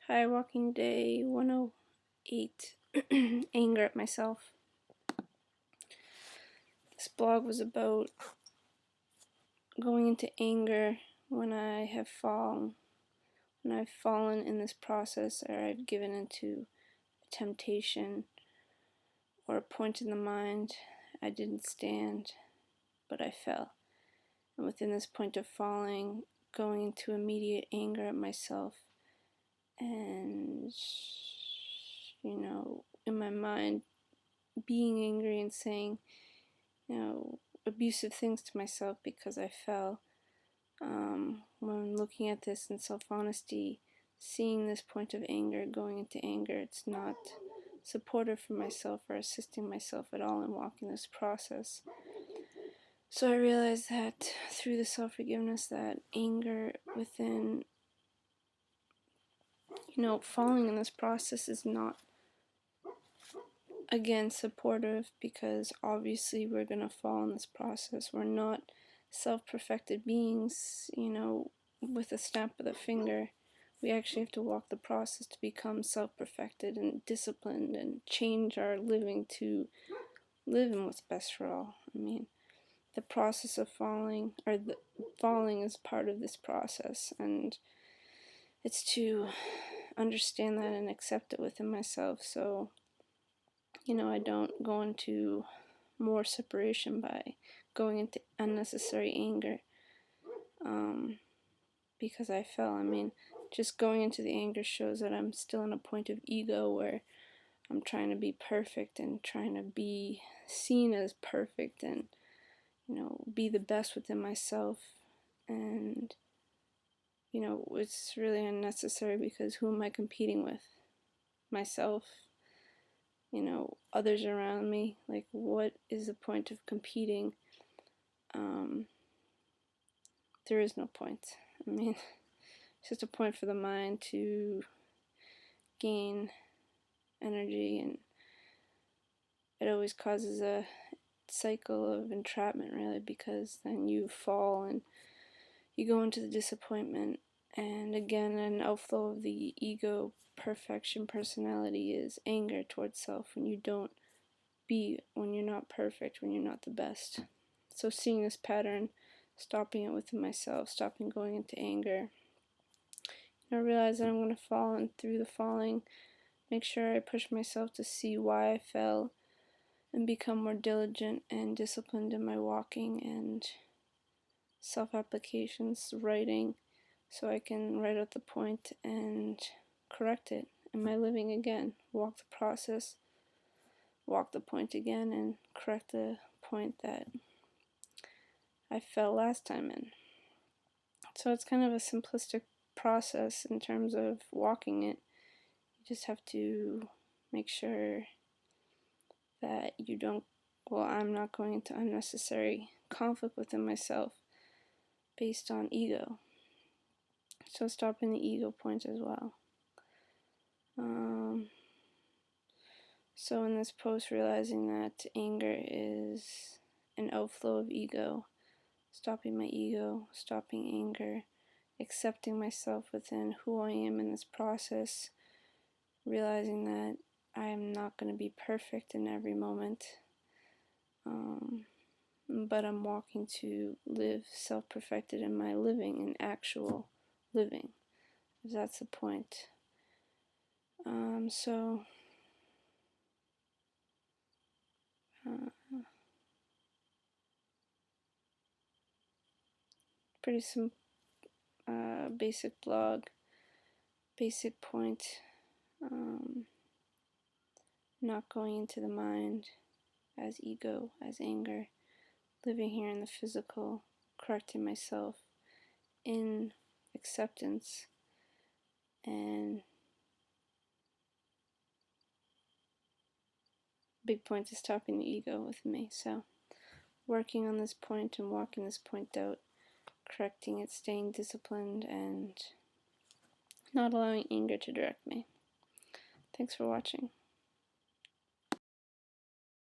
Hi, walking day 108. Anger at myself. This blog was about going into anger when I have fallen, when I've fallen in this process, or I've given into a temptation or a point in the mind. I didn't stand, but I fell. And within this point of falling, going into immediate anger at myself, and in my mind being angry and saying abusive things to myself because I fell. When looking at this in self-honesty, seeing this point of anger, going into anger, it's not supportive for myself or assisting myself at all in walking this process. So I realized that through the self-forgiveness, that anger within falling in this process is not, again, supportive, because obviously we're going to fall in this process. We're not self-perfected beings, with a snap of the finger. We actually have to walk the process to become self-perfected and disciplined and change our living to live in what's best for all. The process of falling, or the falling, is part of this process, and it's to understand that and accept it within myself, so I don't go into more separation by going into unnecessary anger because I fell. Just going into the anger shows that I'm still in a point of ego where I'm trying to be perfect and trying to be seen as perfect and be the best within myself, and it's really unnecessary, because who am I competing with? Myself? Others around me? Like, what is the point of competing? There is no point. It's just a point for the mind to gain energy, and it always causes a cycle of entrapment, really, because then you fall and you go into the disappointment, and again, an outflow of the ego perfection personality is anger towards self when you're not perfect, when you're not the best. So seeing this pattern, stopping it within myself, stopping going into anger, I realize that I'm going to fall, and through the falling, make sure I push myself to see why I fell and become more diligent and disciplined in my walking and self-applications, writing, so I can write out the point and correct it in my living again, walk the process, walk the point again, and correct the point that I fell last time in. So it's kind of a simplistic process in terms of walking it. You just have to make sure that I'm not going into unnecessary conflict within myself based on ego. So stopping the ego point as well. So in this post, realizing that anger is an outflow of ego, stopping my ego, stopping anger, accepting myself within who I am in this process, realizing that I am not going to be perfect in every moment, but I'm walking to live self-perfected in my living, in actual living. That's the point. Pretty basic blog, basic point. Not going into the mind as ego, as anger, living here in the physical, correcting myself in acceptance, and big point is stopping the ego with me. So working on this point and walking this point out, correcting it, staying disciplined, and not allowing anger to direct me. Thanks for watching.